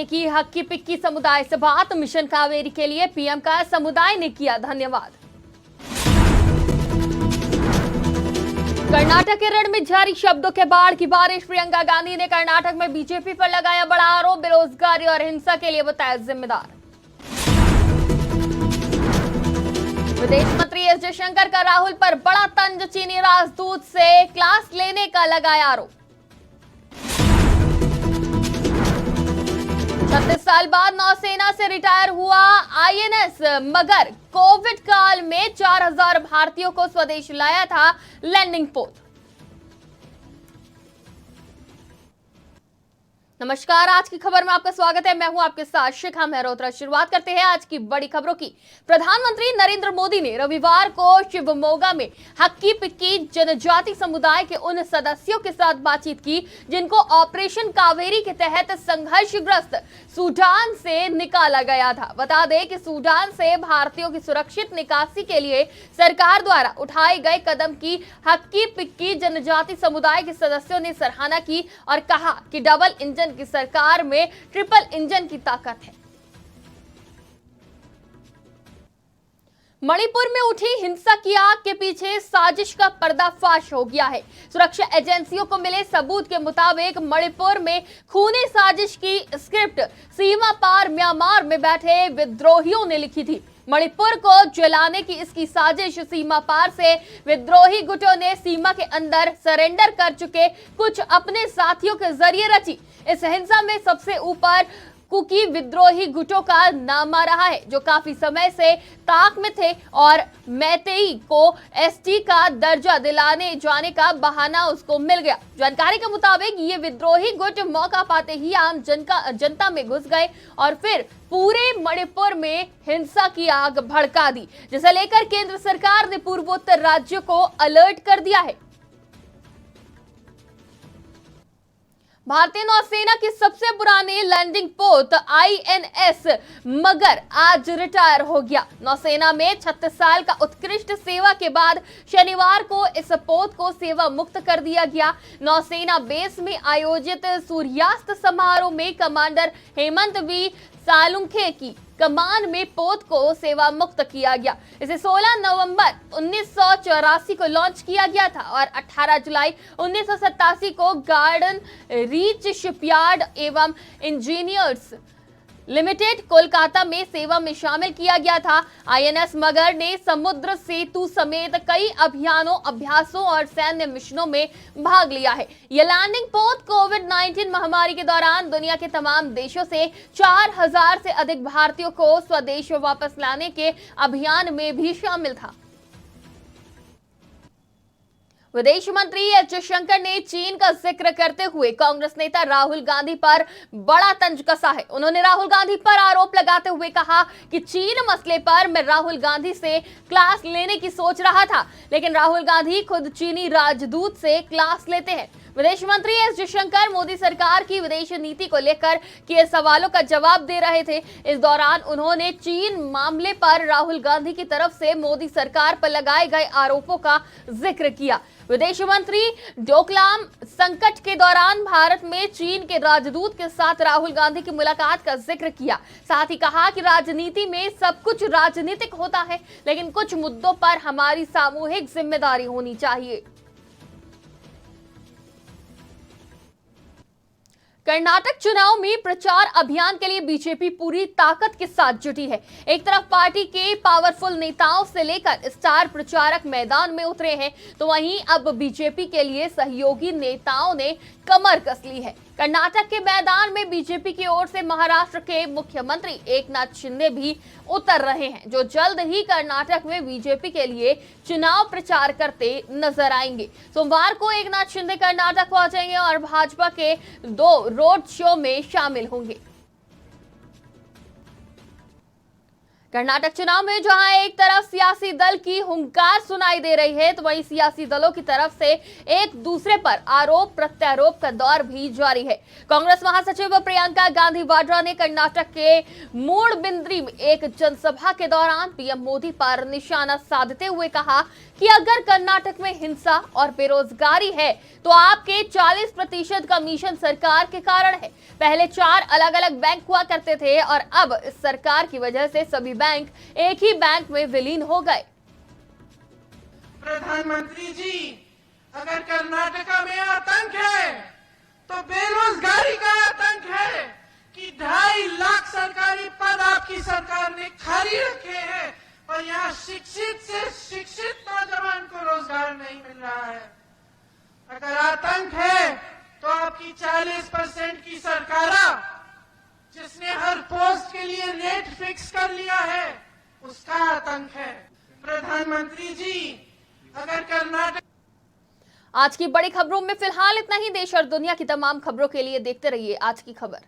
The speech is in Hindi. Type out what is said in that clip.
की हक्की पिक्की समुदाय से बात। मिशन कावेरी के लिए पीएम का समुदाय ने किया धन्यवाद। कर्नाटक के रण में जारी शब्दों के बाढ़ की बारिश। प्रियंका गांधी ने कर्नाटक में बीजेपी पर लगाया बड़ा आरोप। बेरोजगारी और हिंसा के लिए बताया जिम्मेदार। विदेश मंत्री एस जयशंकर का राहुल पर बड़ा तंज। चीनी राजदूत से क्लास लेने का लगाया आरोप। 36 साल बाद नौसेना से रिटायर हुआ आईएनएस मगर कोविड काल में 4000 भारतीयों को स्वदेश लाया था लैंडिंग पोत। नमस्कार, आज की खबर में आपका स्वागत है। मैं हूं आपके साथ शिखा मेहरोत्रा। शुरुआत करते हैं आज की बड़ी खबरों की। प्रधानमंत्री नरेंद्र मोदी ने रविवार को शिवमोगा में हक्की पिक्की जनजाति समुदाय के उन सदस्यों के साथ बातचीत की जिनको ऑपरेशन कावेरी के तहत संघर्षग्रस्त सूडान से निकाला गया था। बता दें कि सूडान से भारतीयों की सुरक्षित निकासी के लिए सरकार द्वारा उठाए गए कदम की हक्की पिक्की जनजाति समुदाय के सदस्यों ने सराहना की और कहा कि डबल इंजन की सरकार में ट्रिपल इंजन की ताकत है। मणिपुर में उठी हिंसा की आग के पीछे साजिश का पर्दाफाश हो गया है। सुरक्षा एजेंसियों को मिले सबूत के मुताबिक मणिपुर में खूनी साजिश की स्क्रिप्ट सीमा पार म्यांमार में बैठे विद्रोहियों ने लिखी थी। मणिपुर को जलाने की इसकी साजिश सीमा पार से विद्रोही गुटों ने सीमा के अंदर सरेंडर कर चुके कुछ अपने साथियों के जरिए रची। इस हिंसा में सबसे ऊपर कुकी विद्रोही गुटों का नाम आ रहा है जो काफी समय से ताक में थे और मैतेई को एसटी का दर्जा दिलाने जाने का बहाना उसको मिल गया। जानकारी के मुताबिक ये विद्रोही गुट मौका पाते ही आम जनता में घुस गए और फिर पूरे मणिपुर में हिंसा की आग भड़का दी, जिसे लेकर केंद्र सरकार ने पूर्वोत्तर राज्यों को अलर्ट कर दिया है। भारतीय नौसेना की सबसे पुरानी लैंडिंग पोत आईएनएस मगर आज रिटायर हो गया। नौसेना में 36 साल का उत्कृष्ट सेवा के बाद शनिवार को इस पोत को सेवा मुक्त कर दिया गया। नौसेना बेस में आयोजित सूर्यास्त समारोह में कमांडर हेमंत वी सालुंखे की कमान में पोत को सेवा मुक्त किया गया। इसे 16 नवंबर 1984 को लॉन्च किया गया था और 18 जुलाई 1987 को गार्डन रीच शिपयार्ड एवं इंजीनियर्स लिमिटेड कोलकाता में सेवा में शामिल किया गया था। आईएनएस मगर ने समुद्र सेतु समेत कई अभियानों, अभ्यासों और सैन्य मिशनों में भाग लिया है। यह लैंडिंग पोत कोविड-19 महामारी के दौरान दुनिया के तमाम देशों से 4000 से अधिक भारतीयों को स्वदेश वापस लाने के अभियान में भी शामिल था। विदेश मंत्री एस जयशंकर ने चीन का जिक्र करते हुए कांग्रेस नेता राहुल गांधी पर बड़ा तंज कसा है। उन्होंने राहुल गांधी पर आरोप लगाते हुए कहा कि चीन मसले पर मैं राहुल गांधी से क्लास लेने की सोच रहा था, लेकिन राहुल गांधी खुद चीनी राजदूत से क्लास लेते हैं। विदेश मंत्री एस जयशंकर मोदी सरकार की विदेश नीति को लेकर किए सवालों का जवाब दे रहे थे। इस दौरान उन्होंने चीन मामले पर राहुल गांधी की तरफ से मोदी सरकार पर लगाए गए आरोपों का जिक्र किया। विदेश मंत्री डोकलाम संकट के दौरान भारत में चीन के राजदूत के साथ राहुल गांधी की मुलाकात का जिक्र किया। साथ ही कहा कि राजनीति में सब कुछ राजनीतिक होता है, लेकिन कुछ मुद्दों पर हमारी सामूहिक जिम्मेदारी होनी चाहिए। कर्नाटक चुनाव में प्रचार अभियान के लिए बीजेपी पूरी ताकत के साथ जुटी है। एक तरफ पार्टी के पावरफुल नेताओं से लेकर स्टार प्रचारक मैदान में उतरे हैं, तो वहीं अब बीजेपी के लिए सहयोगी नेताओं ने कमर कस ली है। कर्नाटक के मैदान में बीजेपी की ओर से महाराष्ट्र के मुख्यमंत्री एकनाथ शिंदे भी उतर रहे हैं, जो जल्द ही कर्नाटक में बीजेपी के लिए चुनाव प्रचार करते नजर आएंगे। सोमवार को एकनाथ शिंदे कर्नाटक पहुंचेंगे और भाजपा के 2 रोड शो में शामिल होंगे। कर्नाटक चुनाव में जहां एक तरफ सियासी दल की हुंकार सुनाई दे रही है, तो वहीं सियासी दलों की तरफ से एक दूसरे पर आरोप प्रत्यारोप का दौर भी जारी है। कांग्रेस महासचिव प्रियंका गांधी वाड्रा ने कर्नाटक के मूडबिंद्री में एक जनसभा के दौरान पीएम मोदी पर निशाना साधते हुए कहा कि अगर कर्नाटक में हिंसा और बेरोजगारी है तो आपके 40% कमीशन सरकार के कारण है। पहले 4 अलग अलग बैंक हुआ करते थे और अब इस सरकार की वजह से सभी बैंक एक ही बैंक में विलीन हो गए। प्रधानमंत्री जी, अगर कर्नाटका में आतंक है तो बेरोजगारी का आतंक है कि 2.5 लाख सरकारी पद आपकी सरकार ने खाली रखे हैं और यहाँ शिक्षित से शिक्षित नौजवान को रोजगार नहीं मिल रहा है। अगर आतंक है तो आपकी 40% की सरकार, जिसने हर पोस्ट के लिए रेट फिक्स कर लिया है, उसका आतंक है। प्रधानमंत्री जी, अगर कर्नाटक। आज की बड़ी खबरों में फिलहाल इतना ही। देश और दुनिया की तमाम खबरों के लिए देखते रहिए आज की खबर।